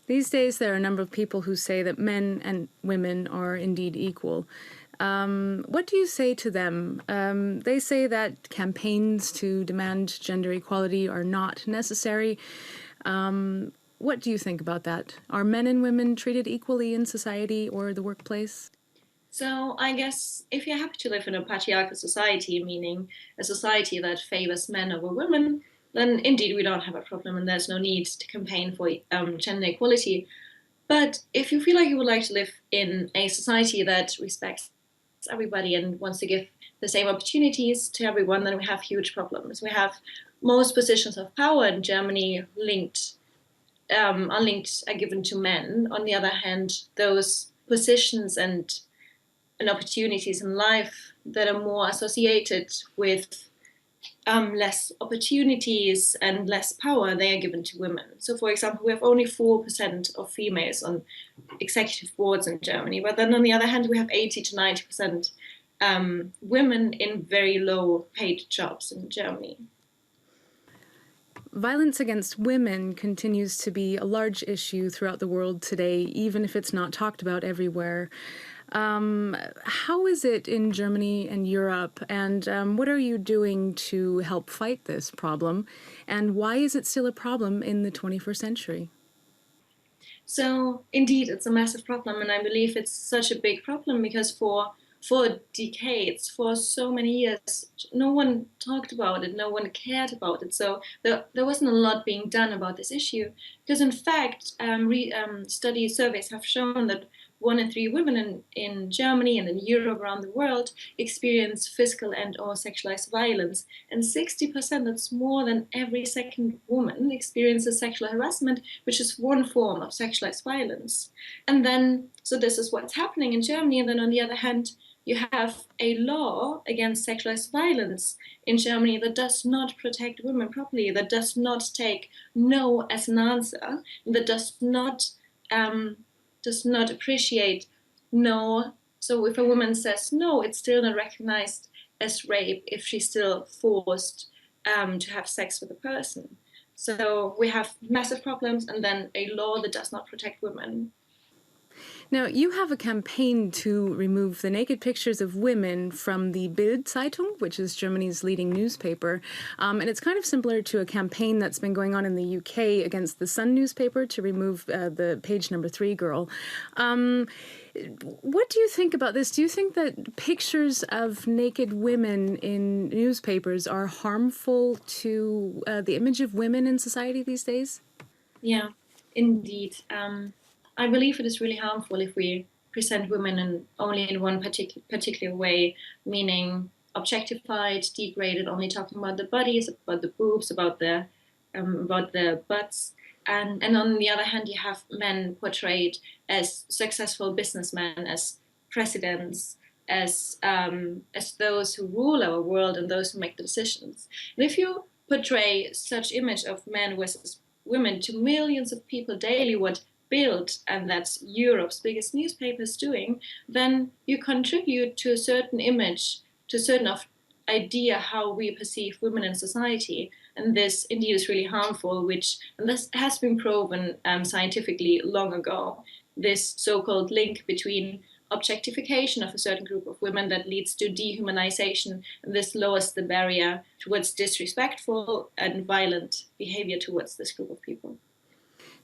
These days, there are a number of people who say that men and women are indeed equal. What do you say to them? They say that campaigns to demand gender equality are not necessary. What do you think about that? Are men and women treated equally in society or the workplace? So I guess if you're happy to live in a patriarchal society, meaning a society that favors men over women, then indeed we don't have a problem and there's no need to campaign for gender equality. But if you feel like you would like to live in a society that respects everybody and wants to give the same opportunities to everyone, then we have huge problems. We have most positions of power in Germany are given to men. On the other hand, those positions and opportunities in life that are more associated with less opportunities and less power, they are given to women. So, for example, we have only 4% of females on executive boards in Germany, but then on the other hand, we have 80 to 90% women in very low paid jobs in Germany. Violence against women continues to be a large issue throughout the world today, even if it's not talked about everywhere. How is it in Germany and Europe, and what are you doing to help fight this problem, and why is it still a problem in the 21st century? So indeed, it's a massive problem, and I believe it's such a big problem because for decades, for so many years, no one talked about it, no one cared about it. So there wasn't a lot being done about this issue. Because in fact, surveys have shown that 1 in 3 women in Germany and in Europe, around the world, experience physical and or sexualized violence. And 60%, that's more than every second woman, experiences sexual harassment, which is one form of sexualized violence. And then, so this is what's happening in Germany. And then on the other hand, you have a law against sexualized violence in Germany that does not protect women properly, that does not take no as an answer, that does not appreciate no. So if a woman says no, it's still not recognized as rape if she's still forced to have sex with a person. So we have massive problems, and then a law that does not protect women. Now, you have a campaign to remove the naked pictures of women from the Bild Zeitung, which is Germany's leading newspaper. And it's kind of similar to a campaign that's been going on in the UK against the Sun newspaper to remove the page number 3 girl. What do you think about this? Do you think that pictures of naked women in newspapers are harmful to the image of women in society these days? Yeah, indeed. I believe it is really harmful if we present women only in one particular way, meaning objectified, degraded, only talking about the bodies, about the boobs, about the butts. And on the other hand, you have men portrayed as successful businessmen, as presidents, as those who rule our world and those who make the decisions. And if you portray such image of men versus women to millions of people daily, what Bild, and that's Europe's biggest newspaper, is doing, then you contribute to a certain image, to a certain idea how we perceive women in society. And this indeed is really harmful, and this has been proven scientifically long ago. This so-called link between objectification of a certain group of women that leads to dehumanization, and this lowers the barrier towards disrespectful and violent behavior towards this group of people.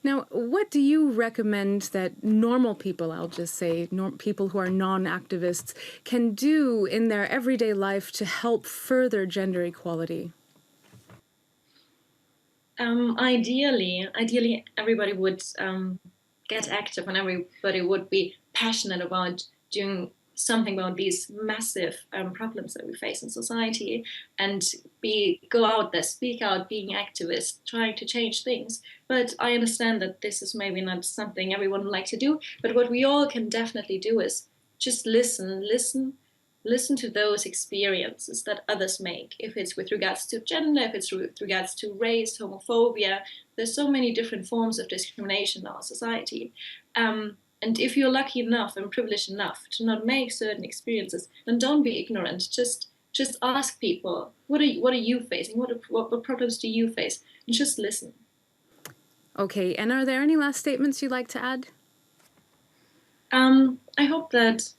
Now, what do you recommend that normal people, I'll just say, people who are non-activists, can do in their everyday life to help further gender equality? Ideally, everybody would get active, and everybody would be passionate about doing something about these massive problems that we face in society, and go out there, speak out, being activists, trying to change things. But I understand that this is maybe not something everyone would like to do. But what we all can definitely do is just listen to those experiences that others make. If it's with regards to gender, if it's with regards to race, homophobia, there's so many different forms of discrimination in our society. And if you're lucky enough and privileged enough to not make certain experiences, then don't be ignorant. Just ask people, what are you facing? What problems do you face? And just listen. Okay, and are there any last statements you'd like to add? I hope that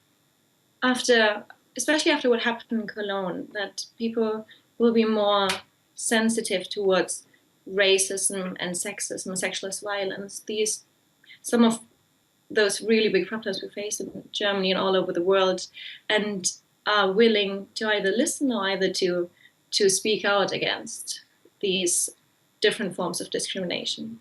especially after what happened in Cologne, that people will be more sensitive towards racism and sexism and sexualized violence. Some of those really big problems we face in Germany and all over the world, and are willing to either listen or either to speak out against these different forms of discrimination.